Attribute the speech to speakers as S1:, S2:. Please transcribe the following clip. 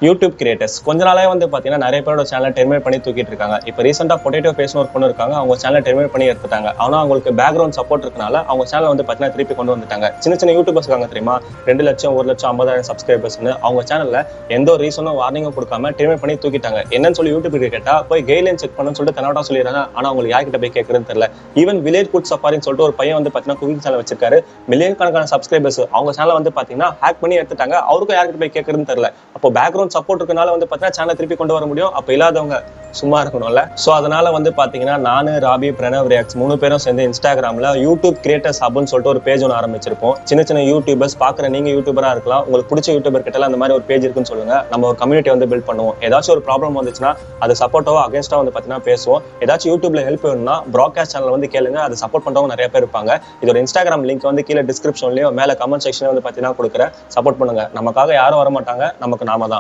S1: YouTube creators கொஞ்ச நாளே வந்து பாத்தீங்கன்னா நிறைய பேரோட சேனல் டெர்மினேட் பண்ணி தூக்கிட்டு இருக்காங்க. இப்போ ரீசெண்டா பொட்டேட்டோ ஃபேஸ்னு ஒரு பொண்ணு இருக்காங்க, அவங்க சேனல் டெர்மினேட் பண்ணி எடுத்துட்டாங்க. ஆனா அவங்களுக்கு பேக்ரவுண்ட் சப்போர்ட் இருக்கனால அவங்க சேனல் வந்து பாத்தீங்கன்னா திருப்பி கொண்டு வந்துட்டாங்க. சின்ன சின்ன யூடியூபர்ஸ் இருக்காங்க தெரியுமா, 2 லட்சம் 1 லட்சம் 50,000 சப்ஸ்கிரைபர்ஸ்னு அவங்க சேனல்ல எந்த ஒரு ரீசனும் வார்னிங்கும் கொடுக்காம டெர்மினேட் பண்ணி தூக்கிட்டாங்க. என்னன்னு சொல்லி யூடியூப் கேட்டா போய் கைட்லைன் செக் பண்ணணும்னு சொல்லிட்டு தெனாவட்டா சொல்லிடுறாங்க. ஆனா அவங்களுக்கு யார்கிட்ட போய் கேட்கறதுன்னு தெரியல. ஈவன் வில்லேஜ் ஃபுட் சஃபாரின்னு சொல்லிட்டு ஒரு பையன் வந்து பாத்தீங்கன்னா குக்கிங் சேனல் வச்சிருக்காரு, மில்லியன் கணக்கான சப்ஸ்கிரைபர்ஸ். அவங்க சேனல் வந்து பாத்தீங்கன்னா ஹேக் பண்ணி எடுத்துட்டாங்க. அவருக்கும் யார்கிட்ட போய் கேட்கறதுன்னு தெரியல. அப்போ பேக்ரவுண்ட் சப்போர்ட் இருக்கனால வந்து பாத்தீங்கன்னா சேனல் திருப்பி கொண்டு வர முடியும், அப்ப இல்லாதவங்க சும்மா இருக்கணும்ல. சோ அதனால வந்து பாத்தீங்கன்னா நானு, ராபி, பிரணவ் ரியாக்ட்ஸ் 3 பேரும் சேர்ந்து இன்ஸ்டாகிராம்ல யூடியூப் கிரியேட்டர்ஸ் ஹப்னு சொல்லிட்டு ஒரு பேஜ் ஒன்று ஆரம்பிச்சிருப்போம். சின்ன சின்ன யூடியூபர்ஸ் பாக்குற நீங்க யூடியூபரா இருக்கலாம், உங்களுக்கு பிடிச்ச யூடியூபர் கிட்ட அந்த மாதிரி ஒரு பேஜ் இருக்குன்னு சொல்லுங்க. நம்ம ஒரு கம்யூனிட்டி வந்து பில்ட் பண்ணுவோம். ஏதாச்சும் ஒரு ப்ராப்ளம் வந்துச்சுன்னா அது சப்போர்ட்டோ அகேன்ஸ்டா வந்து பாத்தீங்கன்னா பேசுவோம். ஏதாச்சும் யூடியூப்ல ஹெல்ப் வேணும்னா ப்ராட்காஸ்ட் சேனல் வந்து கேளுங்க, அது சப்போர்ட் பண்றவங்க நிறைய பேர் இருப்பாங்க. இதோட இன்ஸ்டாகிராம் லிங்க் வந்து கீழே டிஸ்கிரிப்ஷன்லயோ மேல கமெண்ட் செக்ஷன்ல வந்து பாத்தீங்கன்னா கொடுக்குறேன். சப்போர்ட் பண்ணுங்க. நமக்காக யாரும் வர மாட்டாங்க, நமக்கு நாம தான்.